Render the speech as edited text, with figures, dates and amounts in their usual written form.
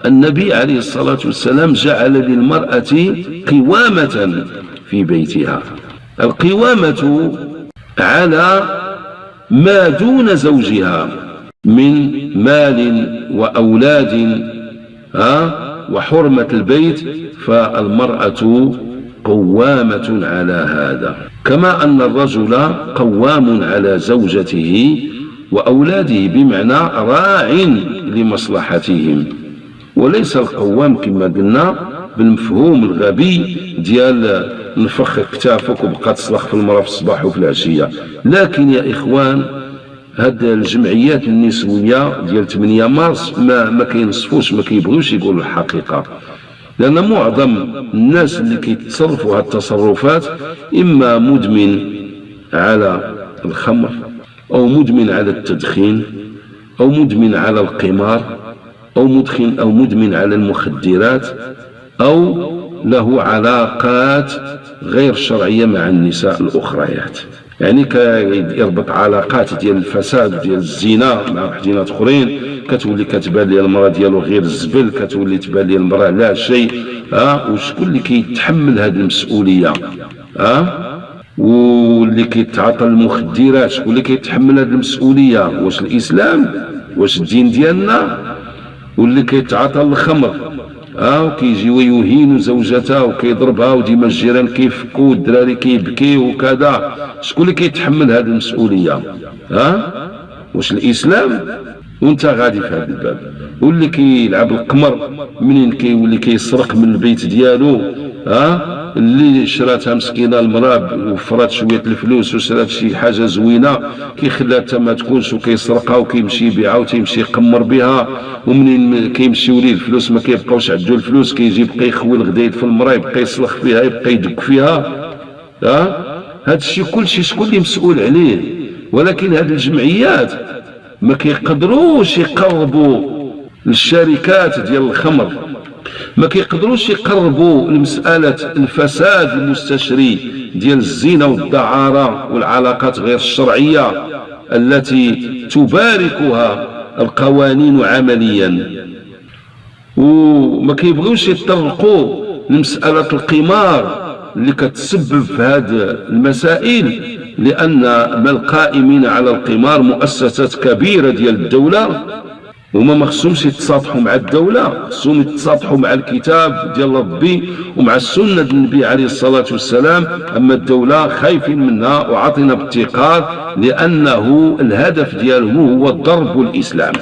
النبي عليه الصلاة والسلام جعل للمرأة قوامة في بيتها. القوامة على ما دون زوجها من مال وأولاد وحرمة البيت، فالمرأة قوامة على هذا، كما أن الرجل قوام على زوجته وأولاده، بمعنى راع لمصلحتهم، وليس القوام كما قلنا بالمفهوم الغبي ديال نفخ كتافك وبقى تصلخ في المرأة في الصباح وفي العشية. لكن يا إخوان، هاد الجمعيات النسوية ديال 8 مارس ما كينصفوش، ما كيبغيوش يقولوا الحقيقة، لأن معظم الناس اللي كيتصرفوا هاد التصرفات إما مدمن على الخمر، أو مدمن على التدخين، أو مدمن على القمار، أو مدمن على المخدرات، أو له علاقات غير شرعية مع النساء الأخريات، يعني كيربط علاقات ديال الفساد ديال الزنا مع وحدينات اخرين، كتولي كتبان لي المراه ديالو غير الزبل، كتولي تبان لي المراه لا شيء. وشكون اللي كيتحمل هذه المسؤوليه؟ واللي كيتعاطى المخدرات شكون اللي كيتحمل هذه المسؤوليه؟ واش الاسلام؟ واش الدين ديالنا؟ واللي كيتعاطى الخمر وكيجي ويهين زوجته وكيضربها، وديما الجيران كيفكوا والدراري كيبكيو وكذا، شكون اللي كيتحمل هذه المسؤوليه؟ واش الاسلام؟ وانت غادي في هذا الباب. واللي كيلعب القمر منين كيولي كيسرق من البيت ديالو، اللي شراتها مسكينه المراه وفرات شويه الفلوس وشرات شي حاجه زوينه كيخليها حتى ما تكونش وكيسرقها وكيمشي يبيعها وتيمشي يقمر بها، ومنين كيمشيو ليه الفلوس ما كيبقاوش عنده الفلوس، كيجي يبقى يخوي الغدايد في المراه، يبقى يسلخ فيها، يبقى يدق فيها. هذا الشيء كلشي شكون اللي مسؤول عليه؟ ولكن هذه الجمعيات ما كيقدروش يقربوا للشركات ديال الخمر، ما كيقدروش يقربوا لمسألة الفساد المستشري ديال الزنا والدعارة والعلاقات غير الشرعية التي تباركها القوانين عمليا، وما كيبغيوش يتطرقوا لمسألة القمار اللي كتسبب في هذه المسائل، لأن القائمين على القمار مؤسسات كبيرة ديال الدولة، وما مخصومش يتصاطحوا مع الدولة، خصهم يتصاطحوا مع الكتاب ديال ربي ومع السنة ديال النبي عليه الصلاة والسلام. أما الدولة خايفين منها وعاطينا باتقار، لأنه الهدف ديالهم هو ضرب الإسلام.